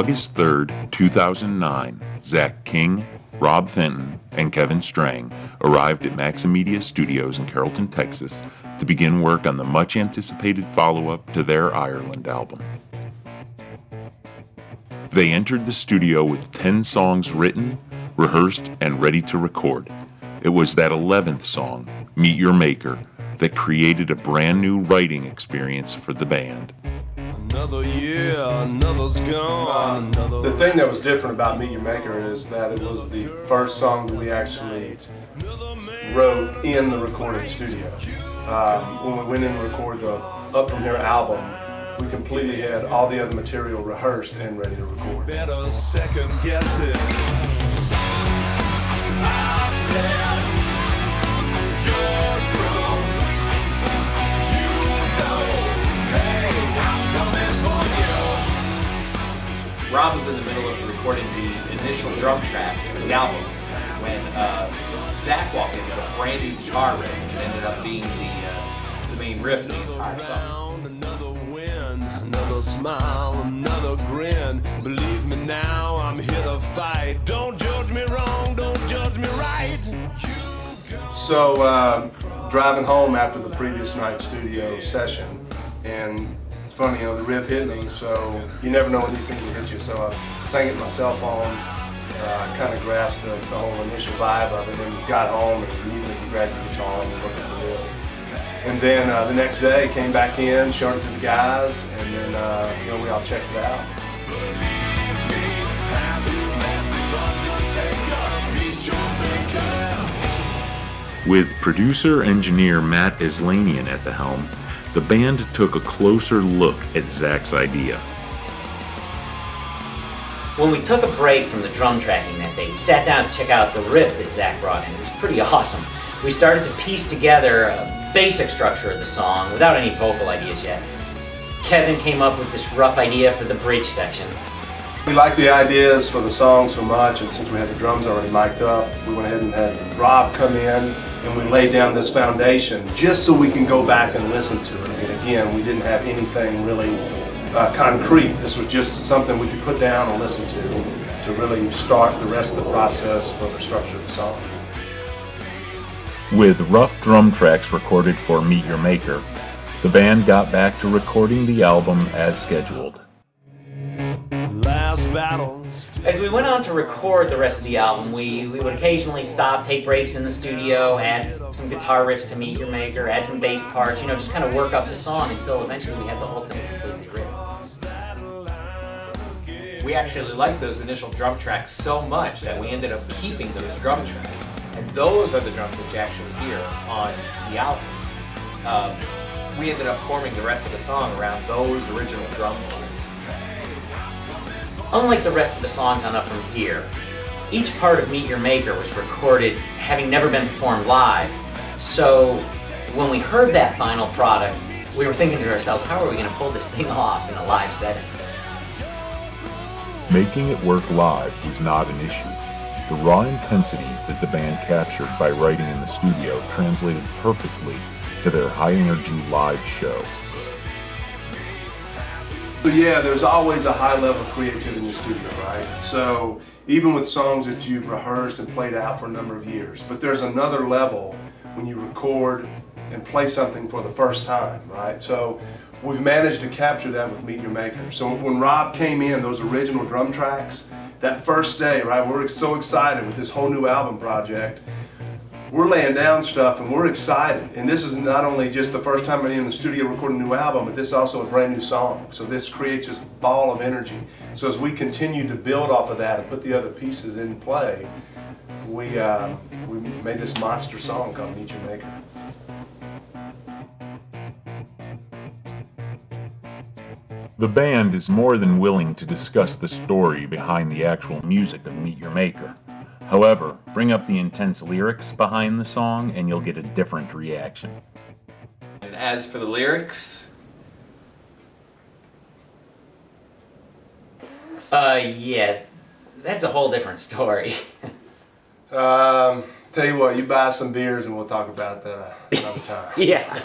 August 3rd, 2009, Zack King, Rob Fenton, and Kevin Strang arrived at Maximedia Studios in Carrollton, Texas to begin work on the much-anticipated follow-up to their Ireland album. They entered the studio with 10 songs written, rehearsed, and ready to record. It was that 11th song, Meet Your Maker, that created a brand new writing experience for the band. Another year, another's gone. The thing that was different about Meet Your Maker is that it was the first song that we actually wrote in the recording studio. When we went in to record the Up From Here album, we completely had all the other material rehearsed and ready to record. Better second guess it. I said, you're through. You know, hey, I'm coming for you. Rob was in the middle of recording the initial drum tracks for the album when Zack walked in with a brand new guitar riff and ended up being the main riff of the entire song. Another smile, another grin. Believe me now, I'm here to fight. Don't judge me wrong, don't judge me right. So, driving home after the previous night's studio session, and it's funny, the riff hit me, so you never know when these things will hit you. So I sang it to my cell phone, kind of grasped the whole initial vibe of it, and got home and immediately grabbed the guitar and looked at the riff. And then the next day, came back in, showed it to the guys, and then we all checked it out. With producer-engineer Matt Islanian at the helm, the band took a closer look at Zack's idea. When we took a break from the drum tracking that day, we sat down to check out the riff that Zack brought in. It was pretty awesome. We started to piece together a basic structure of the song without any vocal ideas yet. Kevin came up with this rough idea for the bridge section. We liked the ideas for the song so much, and since we had the drums already mic'd up, we went ahead and had Rob come in and we laid down this foundation just so we can go back and listen to it. And again, we didn't have anything really concrete. This was just something we could put down and listen to really start the rest of the process for the structure of the song. With rough drum tracks recorded for Meet Your Maker, the band got back to recording the album as scheduled. Last battles. As we went on to record the rest of the album, we would occasionally stop, take breaks in the studio, add some guitar riffs to Meet Your Maker, add some bass parts, just kind of work up the song until eventually we had the whole thing completely written. We actually liked those initial drum tracks so much that we ended up keeping those drum tracks. And those are the drums that you actually hear on the album. We ended up forming the rest of the song around those original drum parts. Unlike the rest of the songs on Up From Here, each part of Meet Your Maker was recorded having never been performed live. So when we heard that final product, we were thinking to ourselves, how are we going to pull this thing off in a live setting? Making it work live was not an issue. The raw intensity that the band captured by writing in the studio translated perfectly to their high-energy live show. But yeah, there's always a high level of creativity in the studio, right? So even with songs that you've rehearsed and played out for a number of years, but there's another level when you record and play something for the first time, right? So we've managed to capture that with Meet Your Maker. So when Rob came in, those original drum tracks, that first day, right, we're so excited with this whole new album project. We're laying down stuff and we're excited. And this is not only just the first time in the studio recording a new album, but this is also a brand new song. So this creates this ball of energy. So as we continue to build off of that and put the other pieces in play, we made this monster song called Meet Your Maker. The band is more than willing to discuss the story behind the actual music of Meet Your Maker. However, bring up the intense lyrics behind the song and you'll get a different reaction. And as for the lyrics, Yeah, that's a whole different story. Tell you what, you buy some beers and we'll talk about that another time. Yeah.